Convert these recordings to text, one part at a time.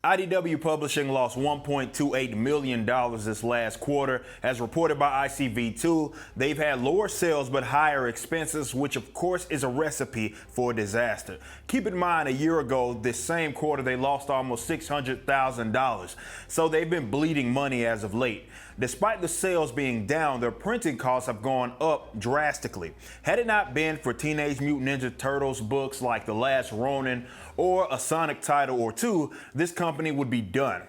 IDW Publishing lost $1.28 million this last quarter. As reported by ICV2, they've had lower sales but higher expenses, which of course is a recipe for disaster. Keep in mind, a year ago, this same quarter, they lost almost $600,000. So they've been bleeding money as of late. Despite the sales being down, their printing costs have gone up drastically. Had it not been for Teenage Mutant Ninja Turtles books like The Last Ronin or a Sonic title or two, this company would be done.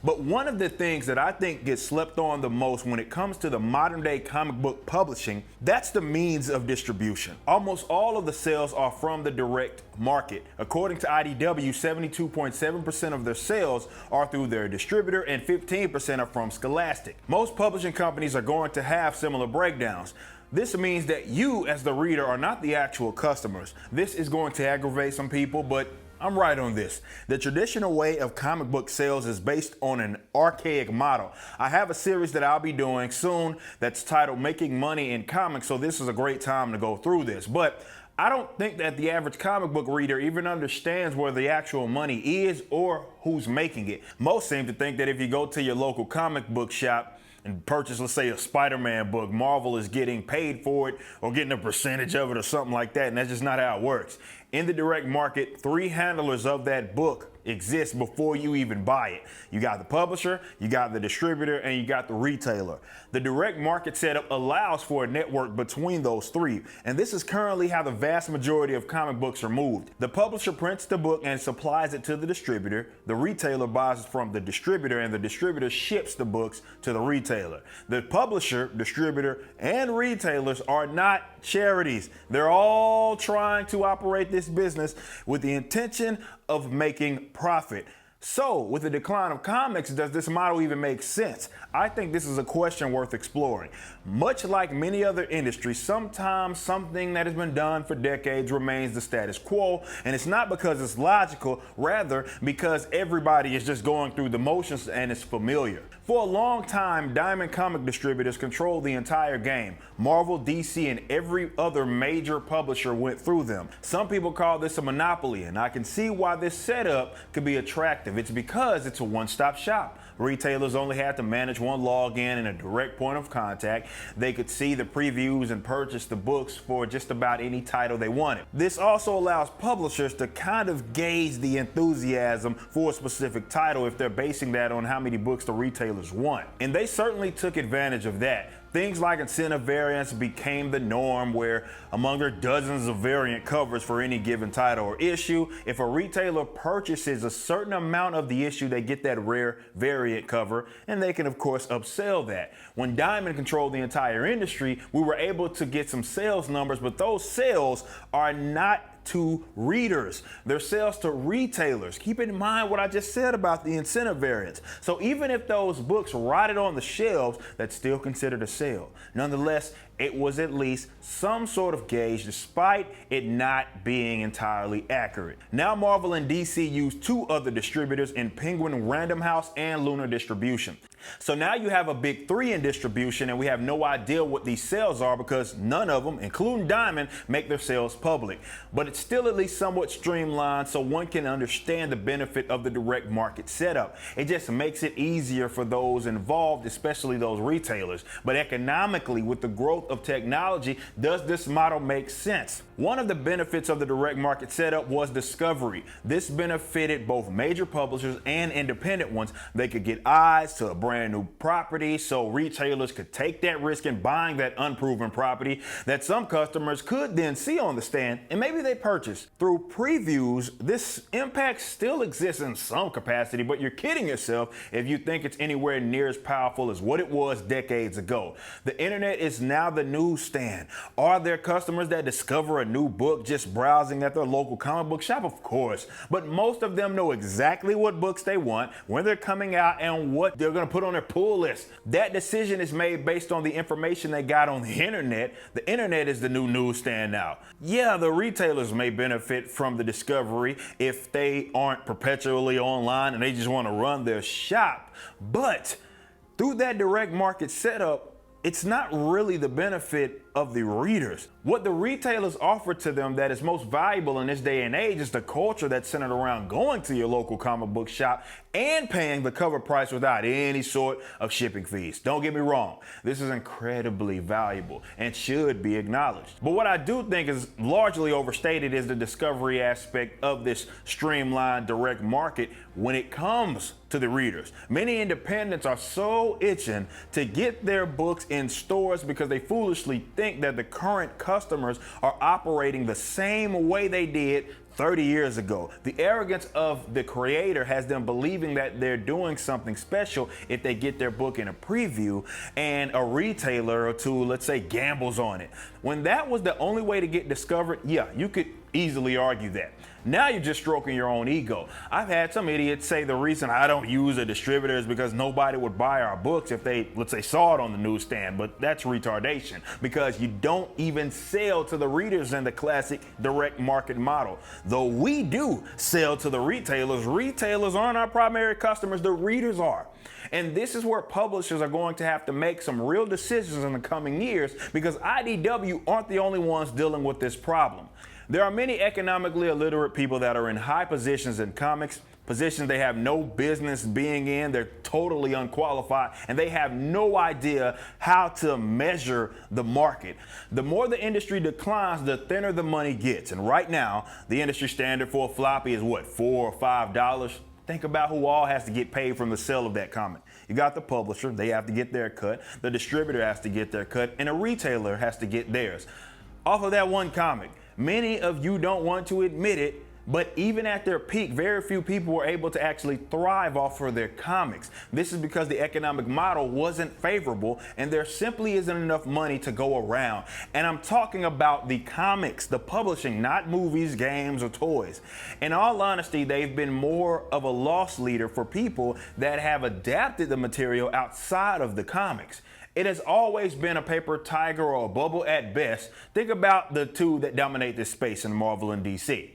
But one of the things that I think gets slept on the most when it comes to the modern day comic book publishing, that's the means of distribution. Almost all of the sales are from the direct market. According to IDW, 72.7% of their sales are through their distributor and 15% are from Scholastic. Most publishing companies are going to have similar breakdowns. This means that you, as the reader, are not the actual customers. This is going to aggravate some people, but I'm right on this. The traditional way of comic book sales is based on an archaic model. I have a series that I'll be doing soon that's titled Making Money in Comics, so this is a great time to go through this. But I don't think that the average comic book reader even understands where the actual money is or who's making it. Most seem to think that if you go to your local comic book shop and purchase, let's say, a Spider-Man book, Marvel is getting paid for it or getting a percentage of it or something like that, and that's just not how it works. In the direct market, three handlers of that book exist before you even buy it. You got the publisher, you got the distributor, and you got the retailer. The direct market setup allows for a network between those three, and this is currently how the vast majority of comic books are moved. The publisher prints the book and supplies it to the distributor. The retailer buys it from the distributor, and the distributor ships the books to the retailer. The publisher, distributor, and retailers are not charities. They're all trying to operate this business with the intention of making profit. So, with the decline of comics, does this model even make sense? I think this is a question worth exploring. Much like many other industries, sometimes something that has been done for decades remains the status quo, and it's not because it's logical, rather because everybody is just going through the motions and it's familiar. For a long time, Diamond comic distributors controlled the entire game. Marvel, DC, and every other major publisher went through them. Some people call this a monopoly, and I can see why this setup could be attractive. It's because it's a one-stop shop. Retailers only had to manage one login and a direct point of contact. They could see the previews and purchase the books for just about any title they wanted. This also allows publishers to kind of gauge the enthusiasm for a specific title if they're basing that on how many books the retailers want. And they certainly took advantage of that. Things like incentive variants became the norm, where among their dozens of variant covers for any given title or issue, if a retailer purchases a certain amount of the issue, they get that rare variant cover, and they can of course upsell that. When Diamond controlled the entire industry, we were able to get some sales numbers, but those sales are not to readers. They're sales to retailers. Keep in mind what I just said about the incentive variants. So even if those books rotted on the shelves, that's still considered a sale. Nonetheless, it was at least some sort of gauge despite it not being entirely accurate. Now Marvel and DC use two other distributors in Penguin Random House and Lunar Distribution. So now you have a big three in distribution, and we have no idea what these sales are because none of them, including Diamond, make their sales public. But it's still at least somewhat streamlined so one can understand the benefit of the direct market setup. It just makes it easier for those involved, especially those retailers. But economically, with the growth of technology, does this model make sense? One of the benefits of the direct market setup was discovery. This benefited both major publishers and independent ones. They could get eyes to a brand new property, so retailers could take that risk in buying that unproven property that some customers could then see on the stand and maybe they purchase. Through previews, this impact still exists in some capacity, but you're kidding yourself if you think it's anywhere near as powerful as what it was decades ago. The internet is now the newsstand. Are there customers that discover a new book just browsing at their local comic book shop? Of course, but most of them know exactly what books they want, when they're coming out, and what they're going to put on their pull list. That decision is made based on the information they got on the internet. The internet is the new newsstand now. Yeah, the retailers may benefit from the discovery if they aren't perpetually online and they just want to run their shop, but through that direct market setup, it's not really the benefit of the readers. What the retailers offer to them that is most valuable in this day and age is the culture that's centered around going to your local comic book shop and paying the cover price without any sort of shipping fees. Don't get me wrong, this is incredibly valuable and should be acknowledged. But what I do think is largely overstated is the discovery aspect of this streamlined direct market when it comes to the readers. Many independents are so itching to get their books in stores because they foolishly think that the current customers are operating the same way they did 30 years ago. The arrogance of the creator has them believing that they're doing something special if they get their book in a preview and a retailer or two, let's say, gambles on it. When that was the only way to get discovered, yeah, you could easily argue that. Now you're just stroking your own ego. I've had some idiots say the reason I don't use a distributor is because nobody would buy our books if they, let's say, saw it on the newsstand, but that's retardation because you don't even sell to the readers in the classic direct market model. Though we do sell to the retailers, retailers aren't our primary customers, the readers are. And this is where publishers are going to have to make some real decisions in the coming years because IDW aren't the only ones dealing with this problem. There are many economically illiterate people that are in high positions in comics, positions they have no business being in, they're totally unqualified, and they have no idea how to measure the market. The more the industry declines, the thinner the money gets. And right now, the industry standard for a floppy is what, $4 or $5? Think about who all has to get paid from the sale of that comic. You got the publisher, they have to get their cut, the distributor has to get their cut, and a retailer has to get theirs. Off of that one comic. Many of you don't want to admit it, but even at their peak, very few people were able to actually thrive off of their comics. This is because the economic model wasn't favorable and there simply isn't enough money to go around. And I'm talking about the comics, the publishing, not movies, games, or toys. In all honesty, they've been more of a loss leader for people that have adapted the material outside of the comics. It has always been a paper tiger or a bubble at best. Think about the two that dominate this space in Marvel and DC.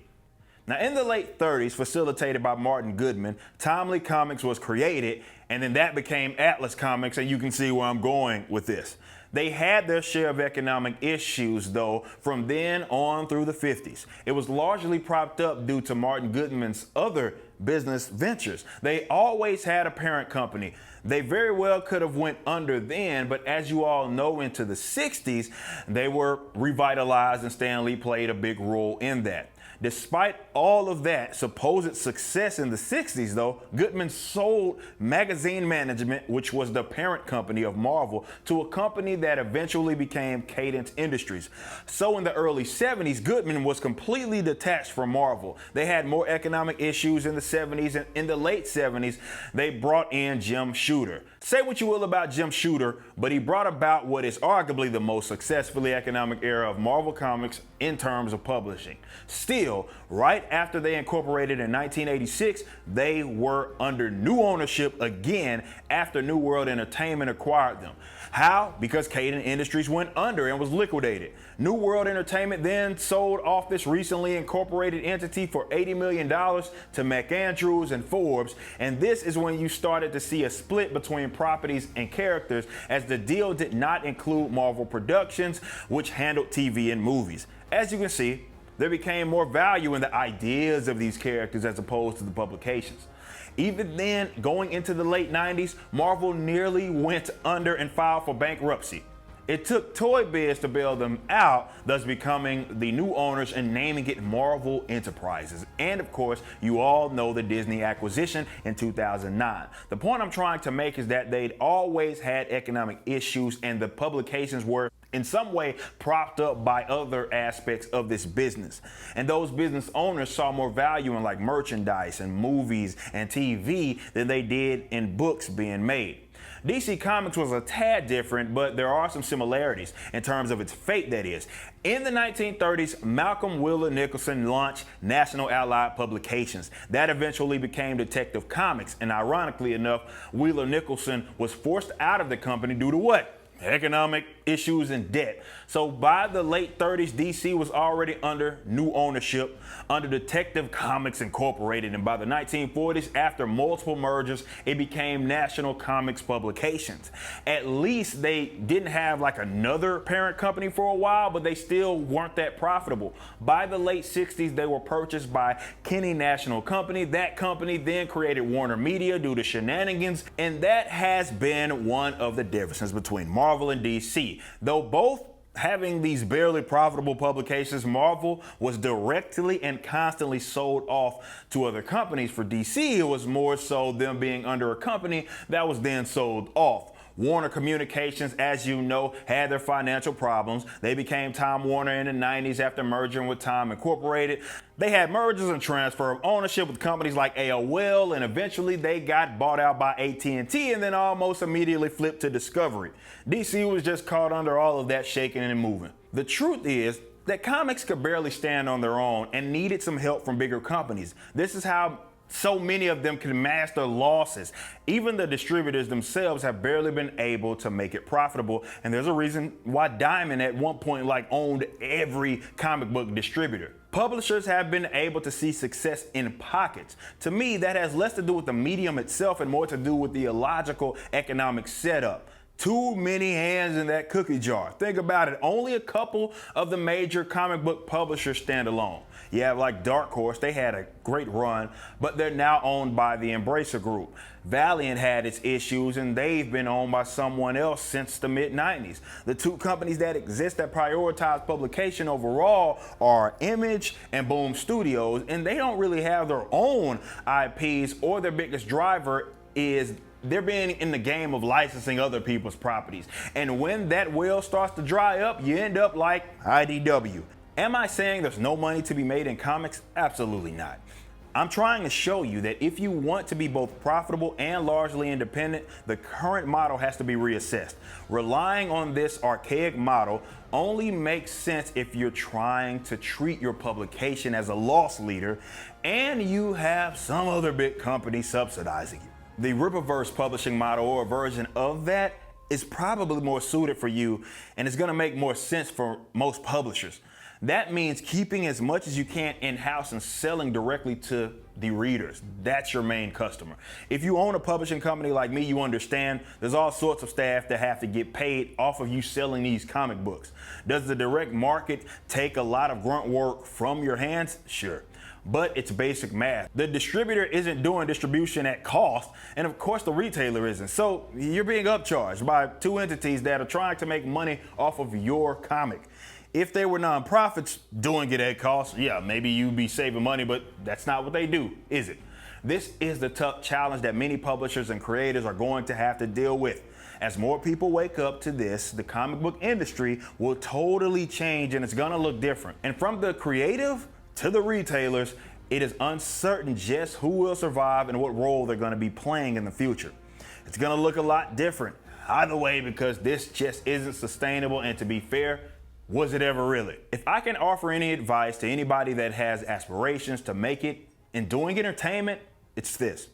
Now, in the late 30s, facilitated by Martin Goodman, Timely Comics was created, and then that became Atlas Comics, and you can see where I'm going with this. They had their share of economic issues, though, from then on through the 50s. It was largely propped up due to Martin Goodman's other business ventures. They always had a parent company. They very well could have went under then, but as you all know, into the 60s, they were revitalized and Stan Lee played a big role in that. Despite all of that supposed success in the 60s, though, Goodman sold Magazine Management, which was the parent company of Marvel, to a company that eventually became Cadence Industries. So in the early 70s, Goodman was completely detached from Marvel. They had more economic issues in the 70s, and in the late 70s, they brought in Jim Shooter. Say what you will about Jim Shooter, but he brought about what is arguably the most successfully economic era of Marvel Comics in terms of publishing. Still, right after they incorporated in 1986, they were under new ownership again after New World Entertainment acquired them. How? Because Cadence Industries went under and was liquidated. New World Entertainment then sold off this recently incorporated entity for $80 million to McAndrews and Forbes, and this is when you started to see a split between properties and characters, as the deal did not include Marvel Productions, which handled TV and movies. As you can see, there became more value in the ideas of these characters as opposed to the publications. Even then, going into the late 90s, Marvel nearly went under and filed for bankruptcy. It took Toy Biz to bail them out, thus becoming the new owners and naming it Marvel Enterprises. And of course, you all know the Disney acquisition in 2009. The point I'm trying to make is that they'd always had economic issues and the publications were in some way propped up by other aspects of this business. And those business owners saw more value in like merchandise and movies and TV than they did in books being made. DC Comics was a tad different, but there are some similarities in terms of its fate, that is. In the 1930s, Malcolm Wheeler Nicholson launched National Allied Publications. That eventually became Detective Comics, and ironically enough, Wheeler Nicholson was forced out of the company due to what? economic issues and debt. So by the late 30s, DC was already under new ownership under Detective Comics Incorporated. And by the 1940s, after multiple mergers, it became National Comics Publications. At least they didn't have like another parent company for a while, but they still weren't that profitable. By the late 60s, they were purchased by Kinney National Company. That company then created Warner Media due to shenanigans, and that has been one of the differences between Marvel and DC. Though both having these barely profitable publications, Marvel was directly and constantly sold off to other companies. For DC, it was more so them being under a company that was then sold off. Warner Communications, as you know, had their financial problems. They became Time Warner in the 90s after merging with Time Incorporated. They had mergers and transfer of ownership with companies like AOL, and eventually they got bought out by AT&T and then almost immediately flipped to Discovery. DC was just caught under all of that shaking and moving. The truth is that comics could barely stand on their own and needed some help from bigger companies. This is how so many of them can master losses. Even the distributors themselves have barely been able to make it profitable. And there's a reason why Diamond at one point owned every comic book distributor. Publishers have been able to see success in pockets. To me, that has less to do with the medium itself and more to do with the illogical economic setup. Too many hands in that cookie jar. Think about it. Only a couple of the major comic book publishers stand alone. You have like Dark Horse, they had a great run, but they're now owned by the Embracer Group. Valiant had its issues, and they've been owned by someone else since the mid-90s. The two companies that exist that prioritize publication overall are Image and Boom Studios, and they don't really have their own IPs, or their biggest driver is they're being in the game of licensing other people's properties. And when that well starts to dry up, you end up like IDW. Am I saying there's no money to be made in comics? Absolutely not. I'm trying to show you that if you want to be both profitable and largely independent, the current model has to be reassessed. Relying on this archaic model only makes sense if you're trying to treat your publication as a loss leader and you have some other big company subsidizing you. The Rippaverse publishing model, or a version of that, is probably more suited for you, and it's gonna make more sense for most publishers. That means keeping as much as you can in-house and selling directly to the readers. That's your main customer. If you own a publishing company like me, you understand there's all sorts of staff that have to get paid off of you selling these comic books. Does the direct market take a lot of grunt work from your hands? Sure. But it's basic math. The distributor isn't doing distribution at cost, and of course the retailer isn't. So you're being upcharged by two entities that are trying to make money off of your comic. If they were nonprofits doing it at cost, yeah, maybe you'd be saving money, but that's not what they do, is it? This is the tough challenge that many publishers and creators are going to have to deal with. As more people wake up to this, the comic book industry will totally change, and it's gonna look different. And from the creative to the retailers, it is uncertain just who will survive and what role they're gonna be playing in the future. It's gonna look a lot different either way, because this just isn't sustainable, and to be fair, was it ever really? If I can offer any advice to anybody that has aspirations to make it in doing entertainment, it's this: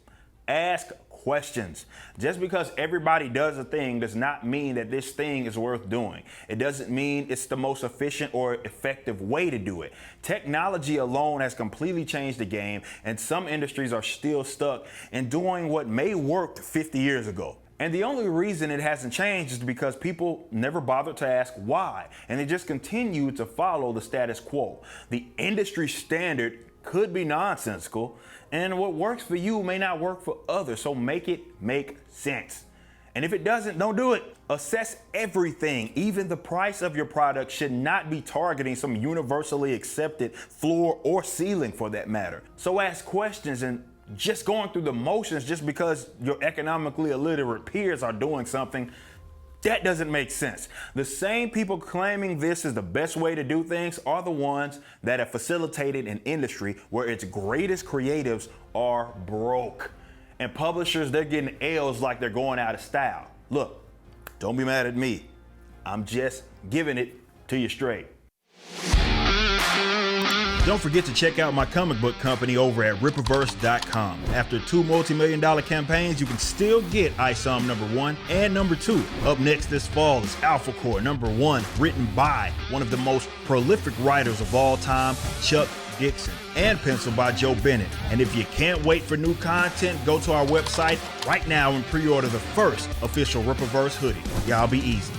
ask questions. Just because everybody does a thing does not mean that this thing is worth doing. It doesn't mean it's the most efficient or effective way to do it. Technology alone has completely changed the game, and some industries are still stuck in doing what may worked 50 years ago. And the only reason it hasn't changed is because people never bothered to ask why, and they just continue to follow the status quo. The industry standard could be nonsensical, and what works for you may not work for others, so make it make sense. And if it doesn't, don't do it. Assess everything. Even the price of your product should not be targeting some universally accepted floor or ceiling, for that matter. So ask questions, and just going through the motions just because your economically illiterate peers are doing something, that doesn't make sense. The same people claiming this is the best way to do things are the ones that have facilitated an industry where its greatest creatives are broke. And publishers, they're getting L's like they're going out of style. Look, don't be mad at me. I'm just giving it to you straight. Don't forget to check out my comic book company over at Rippaverse.com. After 2 multi-million-dollar campaigns, you can still get ISOM #1 and #2. Up next this fall is Alpha Core #1, written by one of the most prolific writers of all time, Chuck Dixon, and penciled by Joe Bennett. And if you can't wait for new content, go to our website right now and pre-order the first official Rippaverse hoodie. Y'all be easy.